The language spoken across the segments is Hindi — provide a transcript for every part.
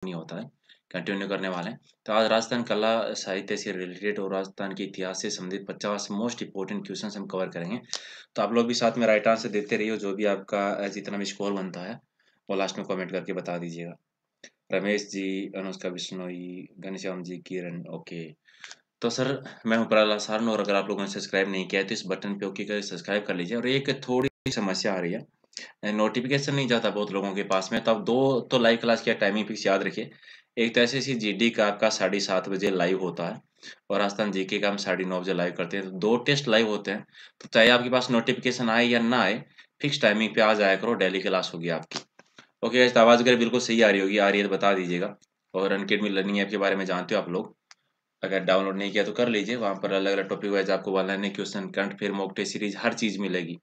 नहीं होता है, कंटिन्यू करने वाले हैं। तो आज राजस्थान कला साहित्य से रिलेटेड और राजस्थान के इतिहास से संबंधित 50 मोस्ट इंपोर्टेंट क्वेश्चंस हम कवर करेंगे। तो आप लोग भी साथ में राइट आंसर देते रहिए, जो भी आपका जितना भी स्कोर बनता है वो लास्ट में कमेंट करके बता दीजिएगा। रमेश जी, अनुष्का बिश्नोई, घनश्याम जी, किरण, ओके। तो सर मैं हूं प्रहलाद सारन, और अगर आप लोगों ने सब्सक्राइब नहीं किया है तो इस बटन पे ओके कर सब्सक्राइब कर लीजिए। और एक थोड़ी सी समस्या आ रही है, नोटिफिकेशन नहीं जाता बहुत लोगों के पास में, तो आप दो तो लाइव क्लास की टाइमिंग फिक्स याद रखिए। एक तो ऐसे जीडी का आपका 7:30 बजे लाइव होता है, और राजस्थान जीके का हम 9:30 बजे लाइव करते हैं। तो दो टेस्ट लाइव होते हैं, तो चाहे आपके पास नोटिफिकेशन आए या ना आए, फिक्स टाइमिंग पे आ जाया करो, डेली क्लास होगी आपकी। ओके गाइस, तो आवाज़ अगर बिल्कुल सही आ रही होगी, आ रही है तो बता दीजिएगा। और अनअकैडमी लर्निंग ऐप के बारे में जानते हो आप लोग, अगर डाउनलोड नहीं किया तो कर लीजिए। वहाँ पर अलग अलग टॉपिक वाइज आपको online question, current affair, mock test series, हर चीज़ मिलेगी।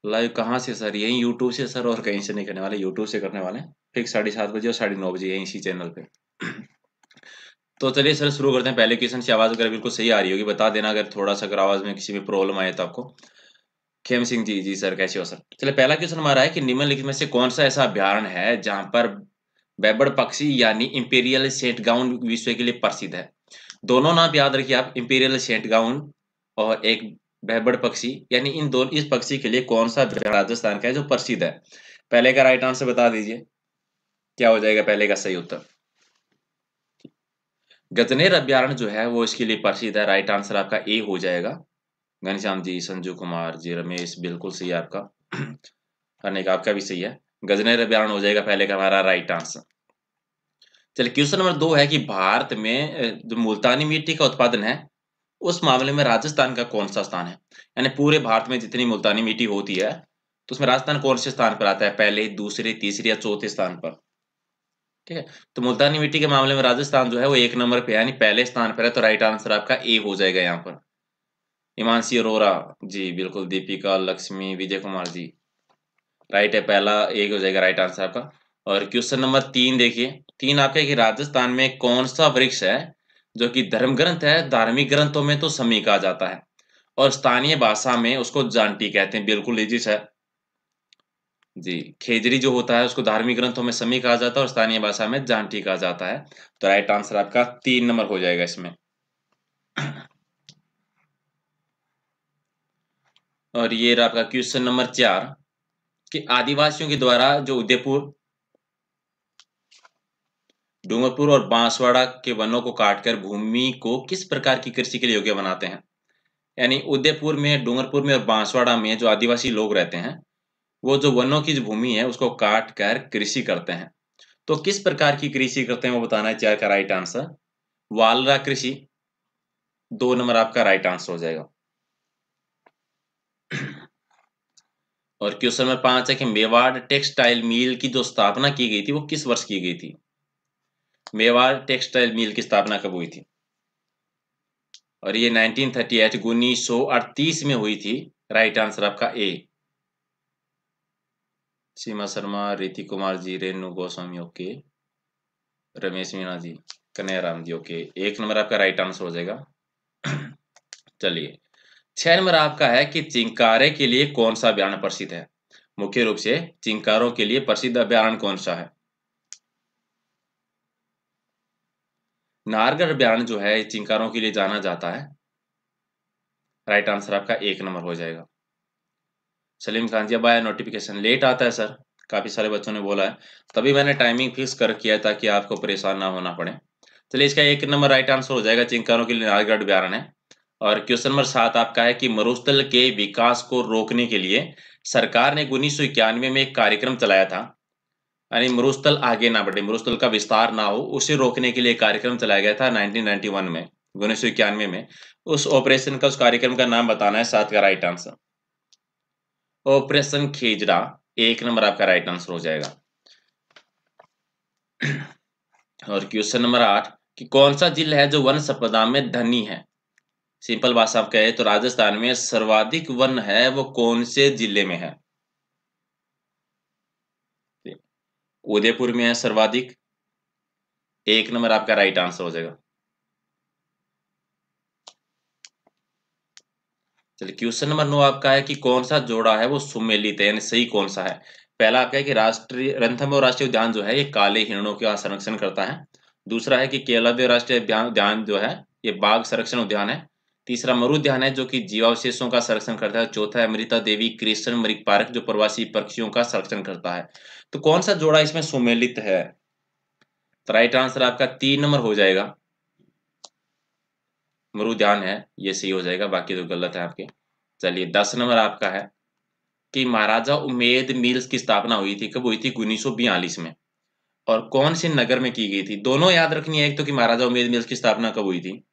लाइव कहाँ से सर? यही यूट्यूब से सर, और कहीं से नहीं करने वाले, यूट्यूब से करने वाले हैं। फिक्स 7:30 बजे और 9:30 बजे यहीं इसी चैनल पे। तो चलिए सर शुरू करते हैं। पहले क्वेश्चन से आवाज़ अगर बिल्कुल सही आ रही होगी बता देना, अगर थोड़ा सा अगर आवाज़ में किसी में प्रॉब्लम आए तो आपको। खेम सिंह जी, जी सर कैसे हो सर? चलिए पहला क्वेश्चन हमारा है कि निम्नलिखित में से कौन सा ऐसा अभ्यारण्य है जहाँ पर बैबड़ पक्षी यानी इंपीरियल सेंट गाउन विश्व के लिए प्रसिद्ध है? दोनों नाम याद रखिए आप, इंपीरियल सेंट गाउन और एक बैबड़ पक्षी, यानी इन दोनों, इस पक्षी के लिए कौन सा अभ्यारण्य राजस्थान का है जो प्रसिद्ध है? पहले का राइट आंसर बता दीजिए, क्या हो जाएगा पहले का सही उत्तर? गजनेर अभ्यारण्य जो है वो इसके लिए प्रसिद्ध है। राइट आंसर आपका ए हो जाएगा। घनश्याम जी, संजू कुमार जी, रमेश, बिल्कुल सही है आपका। अनेक आपका भी सही है, गजनेर अभ्यारण्य हो जाएगा पहले का हमारा राइट आंसर। चलिए क्वेश्चन नंबर 2 है कि भारत में जो मुल्तानी मिट्टी का उत्पादन है, उस मामले में राजस्थान का कौन सा स्थान है? यानी पूरे भारत में जितनी मुल्तानी मिट्टी होती है, तो उसमें राजस्थान कौन से स्थान पर आता है? पहले, दूसरे, तीसरे या चौथे स्थान पर? ठीक है, तो मुल्तानी मिट्टी के मामले में राजस्थान जो है वो 1 नंबर पे, यानी पहले स्थान पर है। तो राइट आंसर आपका ए हो जाएगा यहाँ पर। हिमांशी अरोरा जी, बिल्कुल। दीपिका, लक्ष्मी, विजय कुमार जी, राइट है, पहला एक हो जाएगा राइट आंसर आपका। और क्वेश्चन नंबर 3 देखिए, 3 आपका है कि राजस्थान में कौन सा वृक्ष है जो कि धर्म ग्रंथ है, धार्मिक ग्रंथों में तो समी कहा जाता है, और स्थानीय भाषा में उसको जांटी कहते हैं? बिल्कुल इजी है जी। खेजड़ी जो होता है उसको धार्मिक ग्रंथों में समी कहा जाता है और स्थानीय भाषा में जांटी कहा जाता है। तो राइट आंसर आपका 3 नंबर हो जाएगा इसमें। और ये रहा आपका क्वेश्चन नंबर 4 कि आदिवासियों के द्वारा जो उदयपुर, डूंगरपुर और बांसवाड़ा के वनों को काटकर भूमि को किस प्रकार की कृषि के लिए योग्य बनाते हैं? यानी उदयपुर में, डूंगरपुर में और बांसवाड़ा में जो आदिवासी लोग रहते हैं, वो जो वनों की जो भूमि है उसको काट कर कृषि करते हैं। तो किस प्रकार की कृषि करते हैं वो बताना है 4 का राइट आंसर। वालरा कृषि 2 नंबर आपका राइट आंसर हो जाएगा। और क्वेश्चन नंबर 5 है कि मेवाड़ टेक्सटाइल मिल की जो स्थापना की गई थी वो किस वर्ष की गई थी? मेवाड़ टेक्सटाइल मिल की स्थापना कब हुई थी? और ये 1938 1938 में हुई थी। राइट आंसर आपका ए। सीमा शर्मा, रीति कुमार जी, रेणु गोस्वामी, ओके। रमेश मीणा जी, कन्हैयाराम जी, ओके। 1 नंबर आपका राइट आंसर हो जाएगा। चलिए 6 नंबर आपका है कि चिंकारे के लिए कौन सा अभ्यारण्य प्रसिद्ध है? मुख्य रूप से चिंकारों के लिए प्रसिद्ध अभ्यारण्य कौन सा है? नाहरगढ़ अभ्यारण्य जो है चिंकारों के लिए जाना जाता है। राइट आंसर आपका 1 नंबर हो जाएगा। सलीम खान जी, अब आया नोटिफिकेशन, लेट आता है सर, काफी सारे बच्चों ने बोला है, तभी मैंने टाइमिंग फिक्स कर किया ताकि आपको परेशान ना होना पड़े। चलिए इसका 1 नंबर राइट आंसर हो जाएगा, चिंकारों के लिए नाहरगढ़ अभ्यारण्य है। और क्वेश्चन नंबर 7 आपका है कि मरुस्थल के विकास को रोकने के लिए सरकार ने 1991 में एक कार्यक्रम चलाया था, यानी मरुस्थल आगे ना बढ़े, मरुस्थल का विस्तार ना हो, उसे रोकने के लिए कार्यक्रम चलाया गया था 1991 में, 1991 में। उस ऑपरेशन का, उस कार्यक्रम का नाम बताना है। 7 का right answer operation Khejra, 1 number आपका राइट आंसर हो जाएगा। और क्वेश्चन नंबर 8 कि कौन सा जिला है जो वन संपदा में धनी है? सिंपल भाषा में कहे तो राजस्थान में सर्वाधिक वन है वो कौन से जिले में है? उदयपुर में है सर्वाधिक, 1 नंबर आपका राइट आंसर हो जाएगा। चलिए क्वेश्चन नंबर 9 आपका है कि कौन सा जोड़ा है वो सुमेलित है, यानी सही कौन सा है? पहला आपका है कि राष्ट्रीय रणथंभौर राष्ट्रीय उद्यान जो है ये काले हिरणों का संरक्षण करता है। दूसरा है कि केवलादेव राष्ट्रीय उद्यान जो है ये बाघ संरक्षण उद्यान है। तीसरा मरु उद्यान है जो कि जीवावशेषों का संरक्षण करता है। चौथा है अमृता देवी कृष्ण मृग पार्क जो प्रवासी पक्षियों का संरक्षण करता है। तो कौन सा जोड़ा इसमें सुमेलित है? तो राइट आंसर आपका 3 नंबर हो जाएगा, मरु उद्यान है, ये सही हो जाएगा, बाकी तो गलत है आपके। चलिए 10 नंबर आपका है कि महाराजा उमेद मिल्स की स्थापना हुई थी, कब हुई थी? 1942 में। और कौन से नगर में की गई थी? दोनों याद रखनी है, एक तो कि महाराजा उमेद मिल्स की स्थापना कब हुई थी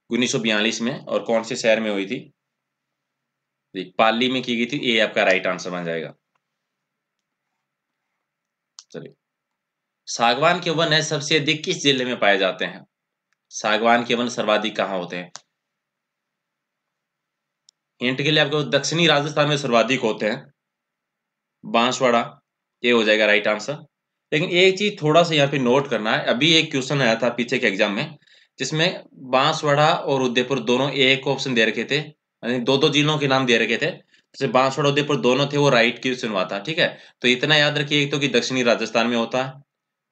1942 में, और कौन से शहर में हुई थी? पाली में की गई थी, ये आपका राइट आंसर बन जाएगा। चलिए, सागवान के वन है सबसे अधिक किस जिले में पाए जाते हैं? सागवान के वन सर्वाधिक कहाँ होते हैं? हिंट के लिए आपको दक्षिणी राजस्थान में सर्वाधिक होते हैं, बांसवाड़ा, ये हो जाएगा राइट आंसर। लेकिन एक चीज थोड़ा सा यहाँ पे नोट करना है, अभी एक क्वेश्चन आया था पीछे के एग्जाम में जिसमें बांसवाड़ा और उदयपुर दोनों एक ऑप्शन दे रखे थे, यानी दो दो जिलों के नाम दे रखे थे, जैसे बांसवाड़ा उदयपुर दोनों थे, वो राइट क्वेश्चन हुआ था। ठीक है, तो इतना याद रखिए, एक तो कि दक्षिणी राजस्थान में होता है,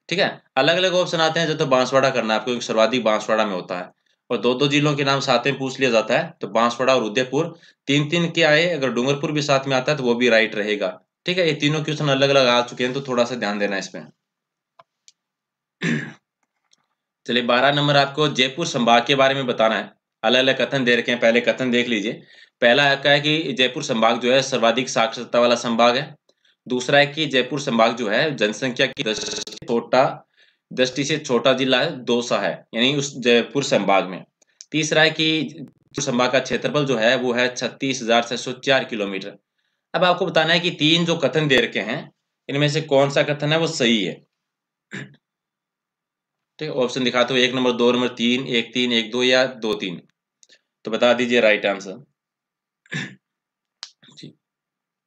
ठीक है, अलग अलग ऑप्शन आते हैं जो तो बांसवाड़ा करना है आपको, क्योंकि सर्वाधिक बांसवाड़ा में होता है। और दो दो जिलों के नाम साथ में पूछ लिया जाता है, तो बांसवाड़ा और उदयपुर, तीन तीन के आए, अगर डूंगरपुर भी साथ में आता है तो वो भी राइट रहेगा। ठीक है, ये तीनों क्वेश्चन अलग अलग आ चुके हैं, तो थोड़ा सा ध्यान देना इसमें। चलिए 12 नंबर आपको जयपुर संभाग के बारे में बताना है। अलग अलग कथन दे रखे हैं, पहले कथन देख लीजिए। पहला आपका है कि जयपुर संभाग जो है सर्वाधिक साक्षरता वाला संभाग है। दूसरा है कि जयपुर संभाग जो है जनसंख्या की दृष्टि से छोटा जिला है, दौसा है, यानी उस जयपुर संभाग में। तीसरा है कि जयपुर संभाग का क्षेत्रफल जो है वो है 36,604 किलोमीटर। अब आपको बताना है कि तीन जो कथन दे रखे हैं इनमें से कौन सा कथन है वो सही है। ठीक है, ऑप्शन दिखाते हो, 1 नंबर, 2 नंबर, 3, 1 3, 1 2 या 2 3। तो बता दीजिए राइट आंसर। जी,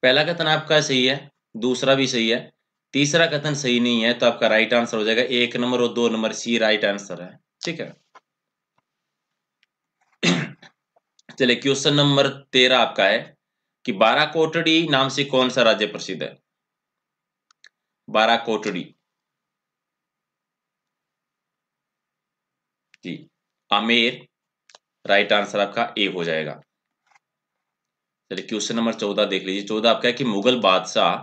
पहला कथन आपका सही है, दूसरा भी सही है, तीसरा कथन सही नहीं है, तो आपका राइट आंसर हो जाएगा 1 नंबर और 2 नंबर, सी राइट आंसर है। ठीक है। चलिए क्वेश्चन नंबर 13 आपका है कि बाराकोटड़ी नाम से कौन सा राज्य प्रसिद्ध है? बाराकोटड़ी, जी, आमेर, राइट आंसर आपका ए हो जाएगा। चलिए क्वेश्चन नंबर 14 देख लीजिए। 14 आपका है कि मुगल बादशाह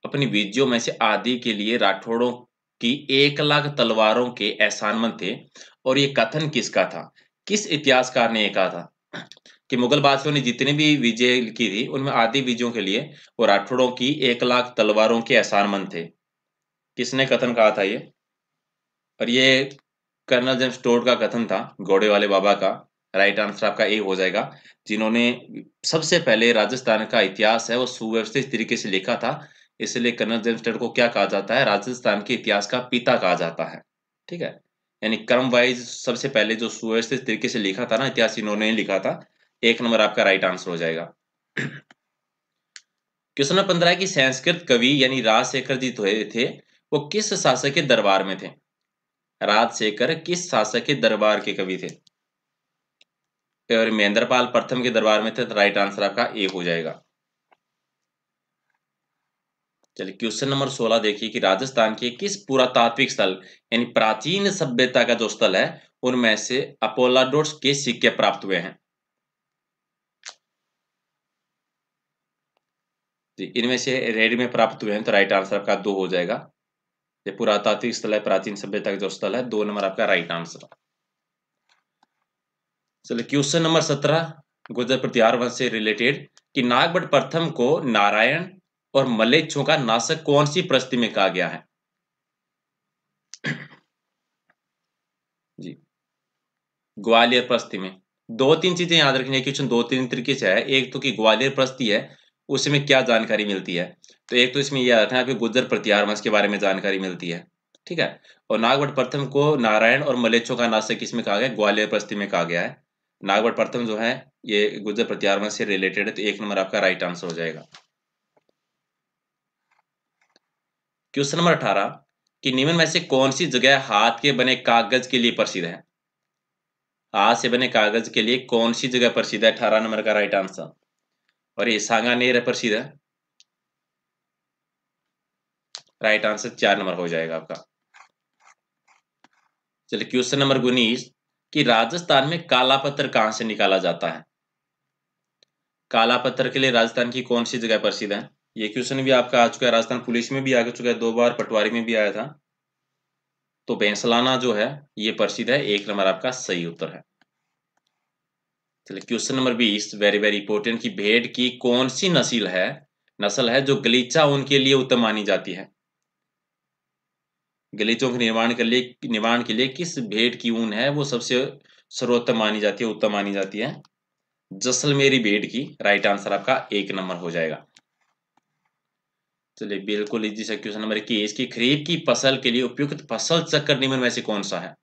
अपनी बीजियों में से आधी के लिए राठौड़ों की 1 लाख तलवारों के एहसानमंद थे, और ये कथन किसका था? किस इतिहासकार ने ये कहा था कि मुगल बादशाहों ने जितनी भी विजय की थी उनमें आधी विजयों के लिए वो राठौड़ों की 1 लाख तलवारों के एहसानमंद थे? किसने कथन कहा था ये? और ये कर्नल जेम्स टोड का कथन था, घोड़े वाले बाबा का। राइट आंसर आपका ए हो जाएगा, जिन्होंने सबसे पहले राजस्थान का इतिहास है वो सुव्यवस्थित तरीके से लिखा था। इसलिए कर्नल जेम्स टोड को क्या कहा जाता है? राजस्थान के इतिहास का पिता कहा जाता है। ठीक है, यानी क्रम वाइज सबसे पहले जो सुव्यवस्थित तरीके से लिखा था ना इतिहास, इन्होंने ही लिखा था। 1 नंबर आपका राइट आंसर हो जाएगा। क्वेश्चन नंबर 15 है कि संस्कृत कवि यानी राजशेखर जी थे, वो किस शासक के दरबार में थे? राजशेखर किस शासक के दरबार के कवि थे? और महेंद्रपाल प्रथम के दरबार में थे, तो राइट आंसर आपका ए हो जाएगा। चलिए क्वेश्चन नंबर 16 देखिए कि राजस्थान के किस पुरातात्विक स्थल यानी प्राचीन सभ्यता का जो स्थल है उनमें से अपोलोडोरस के सिक्के प्राप्त हुए हैं? इनमें से रेड में प्राप्त हुए हैं, तो राइट आंसर आपका 2 हो जाएगा। ये पुरातात्विक स्थल है, प्राचीन सभ्यता का जो स्थल है, 2 नंबर आपका राइट आंसर। चलिए क्वेश्चन नंबर 17 गुर्जर प्रतिहार वंश से रिलेटेड कि नागभट्ट प्रथम को नारायण और मलेच्छों का नाशक कौन सी प्रस्ति में कहा गया है? जी, ग्वालियर प्रस्ति में। दो तीन चीजें याद रखनी है, क्वेश्चन दो तीन तरीके से है। एक तो कि ग्वालियर प्रस्ति है उसमें क्या जानकारी मिलती है, तो एक तो इसमें यह रखना है कि गुर्जर प्रतिहार वंश के बारे में जानकारी मिलती है। ठीक है, और नागभट्ट प्रथम को नारायण और मलेच्छों का नाशक किसमें कहा गया? ग्वालियर प्रस्ति में कहा गया है। नागभट्ट प्रथम जो है ये गुर्जर प्रतिहार वंश से रिलेटेड है, तो 1 नंबर आपका राइट आंसर हो जाएगा। क्वेश्चन नंबर 18 कि निम्न में से कौन सी जगह हाथ के बने कागज के लिए प्रसिद्ध है? हाथ से बने कागज के लिए कौन सी जगह प्रसिद्ध है? 18 नंबर का राइट आंसर। और ये सांगानेर प्रसिद्ध है। राइट आंसर 4 नंबर हो जाएगा आपका। चलिए क्वेश्चन नंबर 19 कि राजस्थान में काला पत्थर कहां से निकाला जाता है? काला पत्थर के लिए राजस्थान की कौन सी जगह प्रसिद्ध है? ये क्वेश्चन भी आपका आ चुका है, राजस्थान पुलिस में भी आ चुका है 2 बार, पटवारी में भी आया था। तो भैंसलाना जो है ये प्रसिद्ध है, 1 नंबर आपका सही उत्तर है। चलिए question number 20 very very important कि भेड़ की कौन सी नस्ल है जो गलीचा ऊन के लिए उत्तम मानी जाती है? गलीचों के निर्माण के लिए किस भेड़ की ऊन है वो सबसे सर्वोत्तम मानी जाती है, उत्तम मानी जाती है? जैसलमेरी भेड़ की। राइट आंसर आपका 1 नंबर हो जाएगा। चलिए बिल्कुल इजी सा क्वेश्चन नंबर 21 की खरीफ की फसल के लिए उपयुक्त फसल चक्र निम्न में से कौन सा है?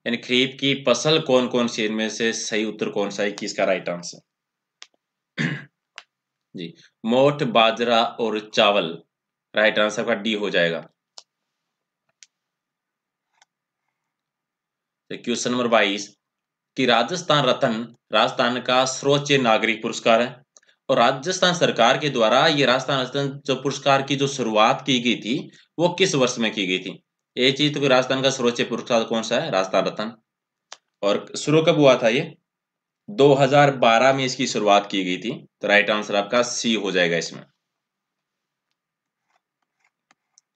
यानी खरीफ की फसल कौन कौन सी, इनमें से सही उत्तर कौन सा है, किसका राइट आंसर? जी, मोठ, बाजरा और चावल। राइट आंसर का डी हो जाएगा। क्वेश्चन नंबर 22 कि राजस्थान का सर्वोच्च नागरिक पुरस्कार है और राजस्थान सरकार के द्वारा ये राजस्थान रत्न जो पुरस्कार की जो शुरुआत की गई थी वो किस वर्ष में की गई थी? ये चीज तो राजस्थान का सर्वोच्च पुरस्कार कौन सा है? राजस्थान रत्न। और शुरू कब हुआ था ये? 2012 में इसकी शुरुआत की गई थी। तो राइट आंसर आपका सी हो जाएगा इसमें।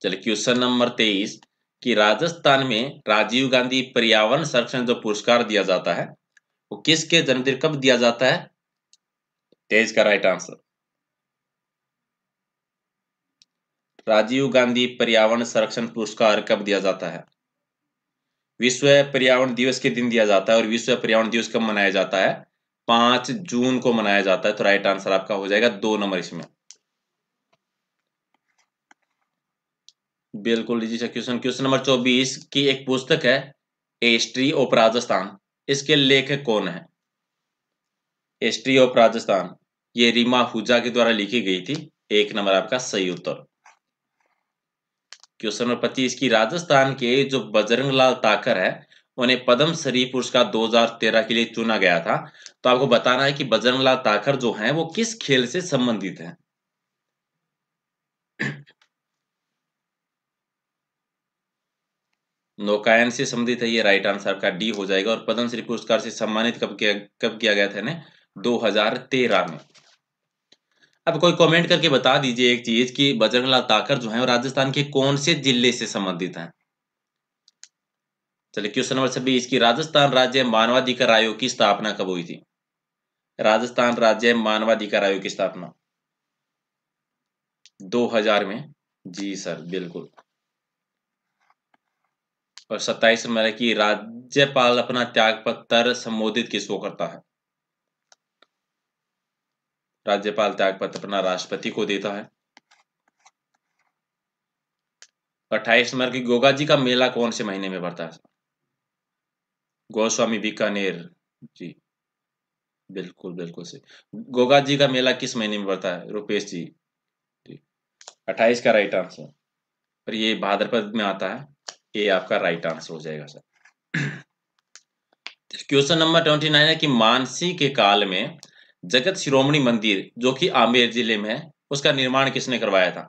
चलिए क्वेश्चन नंबर 23 कि राजस्थान में राजीव गांधी पर्यावरण संरक्षण जो पुरस्कार दिया जाता है वो किसके जन्मदिन कब दिया जाता है? 23 का राइट आंसर। राजीव गांधी पर्यावरण संरक्षण पुरस्कार कब दिया जाता है? विश्व पर्यावरण दिवस के दिन दिया जाता है और विश्व पर्यावरण दिवस कब मनाया जाता है? 5 जून को मनाया जाता है। तो राइट आंसर आपका हो जाएगा 2 नंबर इसमें। बिल्कुल इजी सा क्वेश्चन। क्वेश्चन नंबर 24 की एक पुस्तक है हिस्ट्री ऑफ राजस्थान, इसके लेखक कौन है? हिस्ट्री ऑफ राजस्थान ये रीमा हुजा के द्वारा लिखी गई थी। 1 नंबर आपका सही उत्तर। क्वेश्चन नंबर 25 की राजस्थान के जो बजरंग लाल ताकर है उन्हें पद्म श्री पुरस्कार 2013 के लिए चुना गया था। तो आपको बताना है कि बजरंग लाल ताकर जो हैं वो किस खेल से संबंधित हैं? नौकायन से संबंधित है, ये राइट आंसर आपका डी हो जाएगा। और पद्म श्री पुरस्कार से सम्मानित कब किया गया था इन्हें? 2013 में। अब कोई कमेंट करके बता दीजिए एक चीज कि बजरंग लाल ताकर जो है वो राजस्थान के कौन से जिले से संबंधित हैं? चलिए क्वेश्चन नंबर 26 की राजस्थान राज्य मानवाधिकार आयोग की स्थापना कब हुई थी? राजस्थान राज्य मानवाधिकार आयोग की स्थापना 2000 में। जी सर बिल्कुल। और 27 नंबर है कि राज्यपाल अपना त्याग पत्र संबोधित किसको करता है? राज्यपाल त्याग पत्र अपना राष्ट्रपति को देता है। 28 नंबर की गोगा जी का मेला कौन से महीने में पड़ता है? गोस्वामी बीकानेर। जी बिल्कुल बिल्कुल सही। गोगा जी का मेला किस महीने में पड़ता है रुपेश जी? 28 का राइट आंसर। और ये भाद्रपद में आता है। ये आपका राइट आंसर हो जाएगा सर। क्वेश्चन नंबर 29 है कि मानसी के काल में जगत शिरोमणि मंदिर जो कि आमेर जिले में है उसका निर्माण किसने करवाया था?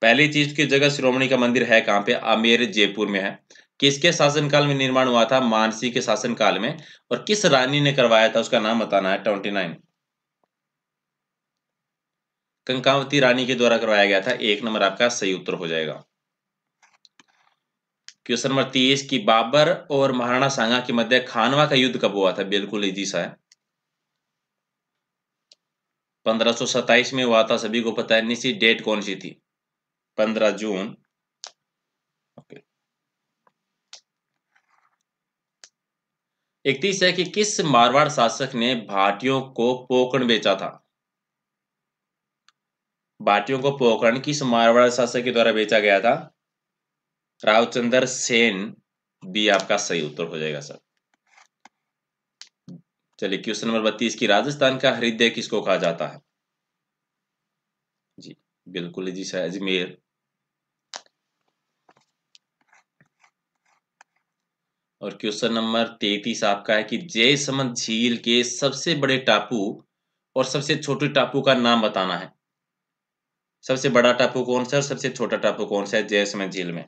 पहली चीज की जगत शिरोमणि का मंदिर है कहाँ पे? आमेर जयपुर में है। किसके शासनकाल में निर्माण हुआ था? मानसी के शासनकाल में। और किस रानी ने करवाया था उसका नाम बताना है। 29 कंकावती रानी के द्वारा करवाया गया था। 1 नंबर आपका सही उत्तर हो जाएगा। क्वेश्चन नंबर 30 की बाबर और महाराणा सांगा के मध्य खानवा का युद्ध कब हुआ था? बिल्कुल इजी सा है। 1527 में हुआ था, सभी को पता है। निश्चित डेट कौन सी थी? 15 जून। ओके। 31 है कि किस मारवाड़ शासक ने भाटियों को पोकरण बेचा था? भाटियों को पोकरण किस मारवाड़ शासक के द्वारा बेचा गया था? रावचंद्र सेन। बी आपका सही उत्तर हो जाएगा सर। चलिए क्वेश्चन नंबर 32 की राजस्थान का हृदय किसको कहा जाता है? जी बिल्कुल जी सर, अजमेर। और क्वेश्चन नंबर 33 आपका है कि जयसमंद झील के सबसे बड़े टापू और सबसे छोटे टापू का नाम बताना है। सबसे बड़ा टापू कौन सा है और सबसे छोटा टापू कौन सा है जैसलमेर झील में?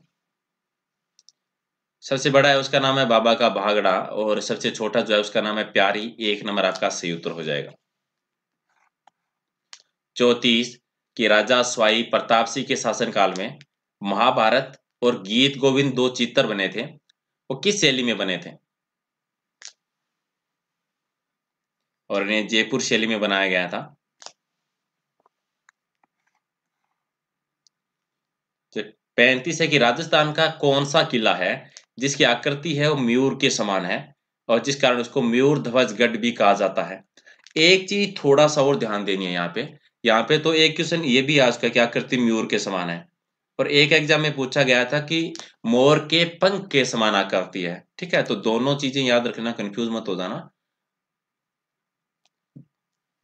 सबसे बड़ा है उसका नाम है बाबा का भागड़ा और सबसे छोटा जो है उसका नाम है प्यारी। 1 नंबर आपका सही उत्तर हो जाएगा। 34 कि राजा स्वाई प्रताप सिंह के शासनकाल में महाभारत और गीत गोविंद 2 चित्र बने थे, वो किस शैली में बने थे? और इन्हें जयपुर शैली में बनाया गया था। 35 है कि राजस्थान का कौन सा किला है जिसकी आकृति है वो मयूर के समान है और जिस कारण उसको मयूर ध्वज गढ़ भी कहा जाता है। एक चीज थोड़ा सा और ध्यान देनी है यहाँ पे तो एक क्वेश्चन ये भी आ चुका है कि आकृति मयूर के समान है और एक एग्जाम में पूछा गया था कि मोर के पंख के समान आकृति है। ठीक है, तो दोनों चीजें याद रखना, कंफ्यूज मत हो जाना।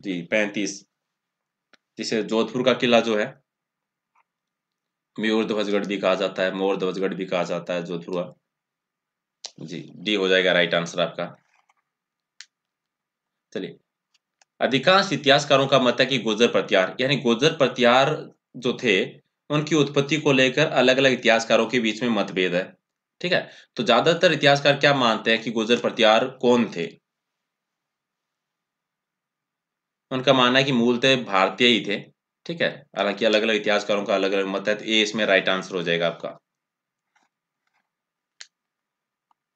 जी 35 जिसे जोधपुर का किला जो है मयूर ध्वजगढ़ भी कहा जाता है, मोर ध्वजगढ़ भी कहा जाता है जोधपुर का। जी डी हो जाएगा राइट आंसर आपका। चलिए, अधिकांश इतिहासकारों का मत है कि गुर्जर प्रत्यार यानी गुर्जर प्रत्यार जो थे उनकी उत्पत्ति को लेकर अलग अलग इतिहासकारों के बीच में मतभेद है। ठीक है, तो ज्यादातर इतिहासकार क्या मानते हैं कि गुर्जर प्रत्यार कौन थे? उनका मानना है कि मूलतः भारतीय ही थे। ठीक है, हालांकि अलग अलग इतिहासकारों का अलग अलग मत है, तो ये इसमें राइट आंसर हो जाएगा आपका।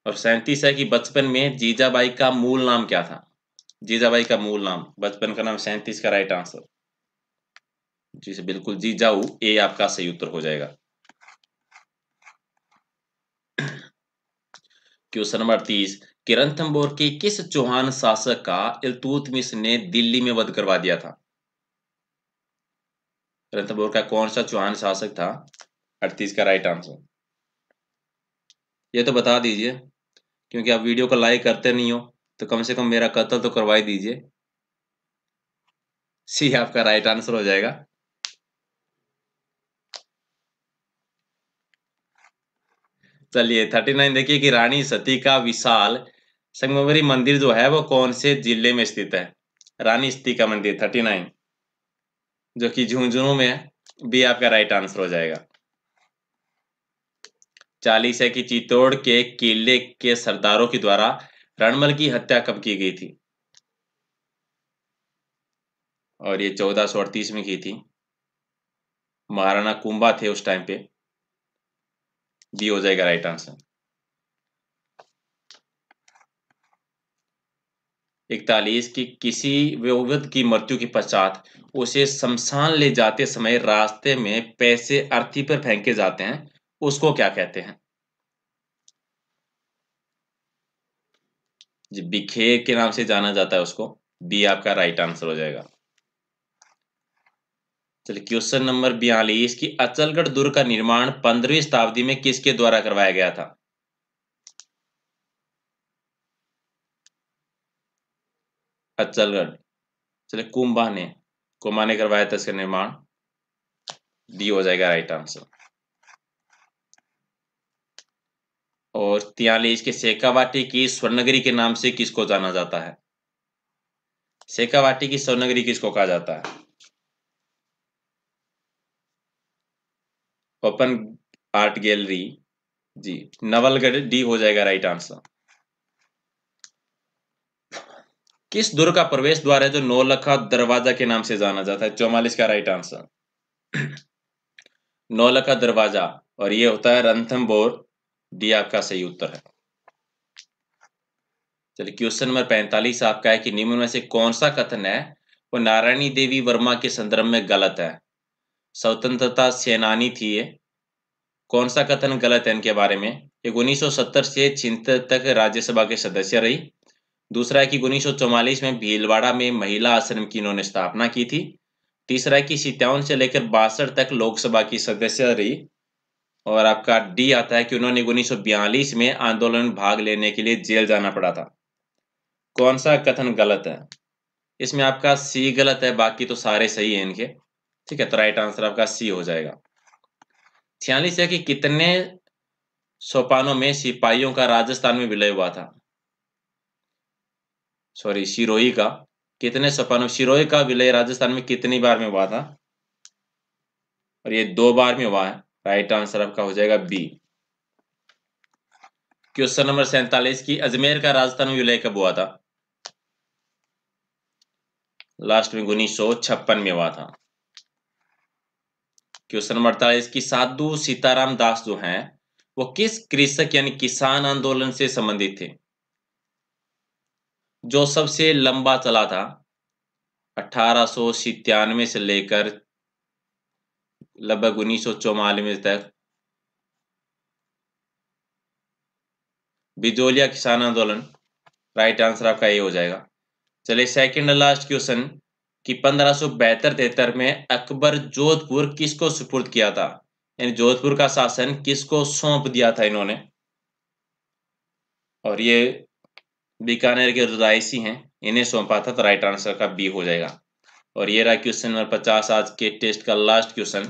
और 37 है कि बचपन में जीजाबाई का मूल नाम क्या था? जीजाबाई का मूल नाम, बचपन का नाम, 37 का राइट आंसर। जी से बिल्कुल जीजाऊ, ए आपका सही उत्तर हो जाएगा। क्वेश्चन नंबर 30 कि रणथंभौर के किस चौहान शासक का इल्तुतमिश ने दिल्ली में वध करवा दिया था? रणथंभौर का कौन सा चौहान शासक था? 38 का राइट आंसर। ये तो बता दीजिए, क्योंकि आप वीडियो को लाइक करते नहीं हो तो कम से कम मेरा कत्ल तो करवा ही दीजिए। सी आपका राइट आंसर हो जाएगा। चलिए 39 देखिए कि रानी सती का विशाल संगमरमरी मंदिर जो है वो कौन से जिले में स्थित है? रानी सती का मंदिर 39 जो कि झुंझुनू में है। बी आपका राइट आंसर हो जाएगा। 40 है कि चित्तौड़ के किले के सरदारों के द्वारा रणमल की हत्या कब की गई थी? और ये 1438 में की थी। महाराणा कुंभा थे उस टाइम पे। डी हो जाएगा राइट आंसर। 41 की किसी वयोवृद्ध की मृत्यु के पश्चात उसे शमशान ले जाते समय रास्ते में पैसे अर्थी पर फेंके जाते हैं, उसको क्या कहते हैं? जी बिखेर के नाम से जाना जाता है उसको। बी आपका राइट आंसर हो जाएगा। चलिए क्वेश्चन नंबर 42 की अचलगढ़ दुर्ग का निर्माण 15वीं शताब्दी में किसके द्वारा करवाया गया था? अचलगढ़, चलिए कुंभा ने करवाया था इसका निर्माण। डी हो जाएगा राइट आंसर। और 43 के शेखावाटी की स्वर्णनगरी के नाम से किसको जाना जाता है? शेखावाटी की स्वर्णनगरी किसको कहा जाता है? Open art gallery. जी नवलगढ़, डी हो जाएगा राइट आंसर। किस दुर्ग का प्रवेश द्वार है जो नौलखा दरवाजा के नाम से जाना जाता है? 44 का राइट आंसर। नौलखा दरवाजा, और ये होता है रणथंभौर। डी आपका सही उत्तर है। चलिए क्वेश्चन नंबर 45 आपका है कि निम्न में से कौन सा कथन है वो नारायणी देवी वर्मा के संदर्भ में गलत है? स्वतंत्रता सेनानी थी ये। कौन सा कथन गलत है इनके बारे में? एक 1970 से 76 तक राज्यसभा के सदस्य रही। दूसरा है कि 1944 में भीलवाड़ा में महिला आश्रम की इन्होंने स्थापना की थी। तीसरा है कि 57 से लेकर 62 तक लोकसभा की सदस्य रही। और आपका डी आता है कि उन्होंने 1942 में आंदोलन में भाग लेने के लिए जेल जाना पड़ा था। कौन सा कथन गलत है? इसमें आपका सी गलत है, बाकी तो सारे सही हैं इनके। ठीक है, तो राइट आंसर आपका सी हो जाएगा। 46 है कि कितने सोपानों में सिपाहियों का राजस्थान में विलय हुआ था? सॉरी, सिरोही का। कितने सोपानों, सिरोही का विलय राजस्थान में कितनी बार में हुआ था? और ये 2 बार में हुआ है। राइट आंसर आपका हो जाएगा बी। क्वेश्चन नंबर 47 की अजमेर का राजस्थान विलय कब हुआ था? लास्ट में 1956 में हुआ था। क्वेश्चन नंबर 48 की साधु सीताराम दास जो हैं वो किस कृषक यानी किसान आंदोलन से संबंधित थे जो सबसे लंबा चला था 1897 से लेकर लगभग 1944 तक? बिजोलिया किसान आंदोलन। राइट आंसर आपका ये हो जाएगा। चलिए सेकंड लास्ट क्वेश्चन कि 1572-73 में अकबर जोधपुर किसको सुपुर्द किया था, यानी जोधपुर का शासन किसको सौंप दिया था इन्होंने? और ये बीकानेर के रुदायसी हैं, इन्हें सौंपा था, तो राइट आंसर का बी हो जाएगा। और ये रहा क्वेश्चन नंबर 50 आज के टेस्ट का लास्ट क्वेश्चन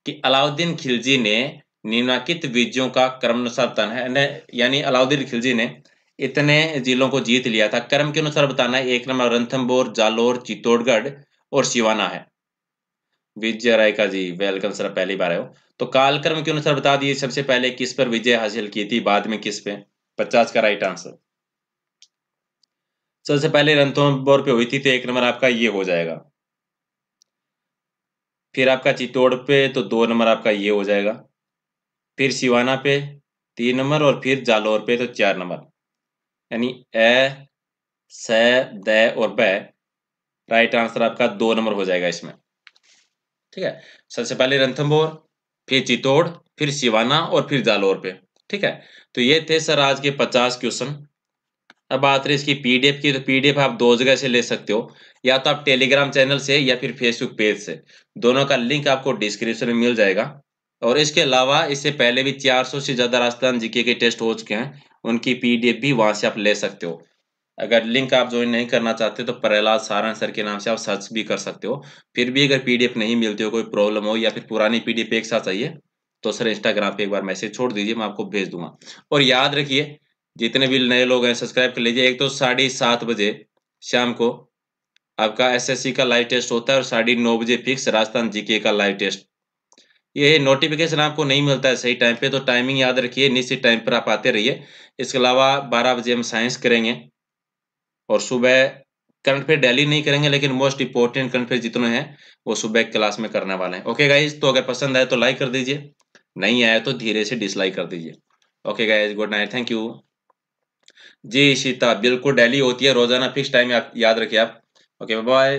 कि अलाउद्दीन खिलजी ने निम्नलिखित विजयों का क्रमानुसार बताना है, यानी अलाउद्दीन खिलजी ने इतने जिलों को जीत लिया था, क्रम के अनुसार बताना है। 1 नंबर रणथंभौर, जालोर, चित्तौड़गढ़ और सिवाना है। विजय राय का जी वेलकम सर, पहली बार आए हो। तो कालक्रम के अनुसार बता दिए, सबसे पहले किस पर विजय हासिल की थी, बाद में किस पे? 50 का राइट आंसर। सबसे पहले रणथंभौर पे हुई थी, तो 1 नंबर आपका ये हो जाएगा। फिर आपका चित्तौड़ पे तो 2 नंबर आपका ये हो जाएगा। फिर सिवाना पे 3 नंबर और फिर जालौर पे तो 4 नंबर, यानी ए, स, द और ब। राइट आंसर आपका 2 नंबर हो जाएगा इसमें। ठीक है, सबसे पहले रणथंभौर, फिर चित्तौड़, फिर सिवाना और फिर जालौर पे। ठीक है, तो ये थे सर आज के 50 क्वेश्चन। अब बात रही इसकी पीडीएफ की, तो पीडीएफ आप 2 जगह से ले सकते हो, या तो आप टेलीग्राम चैनल से या फिर फेसबुक पेज से। दोनों का लिंक आपको डिस्क्रिप्शन में मिल जाएगा। और इसके अलावा इससे पहले भी 400 से ज़्यादा राजस्थान जीके के टेस्ट हो चुके हैं, उनकी पीडीएफ भी वहाँ से आप ले सकते हो। अगर लिंक आप ज्वाइन नहीं करना चाहते तो प्रहलाद सारंग सर के नाम से आप सर्च भी कर सकते हो। फिर भी अगर पीडीएफ नहीं मिलती हो, कोई प्रॉब्लम हो या फिर पुरानी पीडीएफ एक साथ चाहिए, तो सर इंस्टाग्राम पे एक बार मैसेज छोड़ दीजिए, मैं आपको भेज दूंगा। और याद रखिए, जितने भी नए लोग हैं सब्सक्राइब कर लीजिए। एक तो 7:30 बजे शाम को आपका एसएससी का लाइव टेस्ट होता है, और 9:30 बजे फिक्स राजस्थान जीके का लाइव टेस्ट। ये नोटिफिकेशन आपको नहीं मिलता है सही टाइम पे, तो टाइमिंग याद रखिए, निश्चित टाइम पर आप आते रहिए। इसके अलावा 12 बजे हम साइंस करेंगे, और सुबह करंट अफेयर डेली नहीं करेंगे, लेकिन मोस्ट इंपोर्टेंट करंट अफेयर जितने हैं वो सुबह क्लास में करने वाले हैं। ओके गाइज, तो अगर पसंद आए तो लाइक कर दीजिए, नहीं आया तो धीरे से डिसलाइक कर दीजिए। Okay guys, good night, thank you. जी शीता, बिल्कुल डेली होती है, रोजाना फिक्स टाइम याद रखिए आप। Okay bye.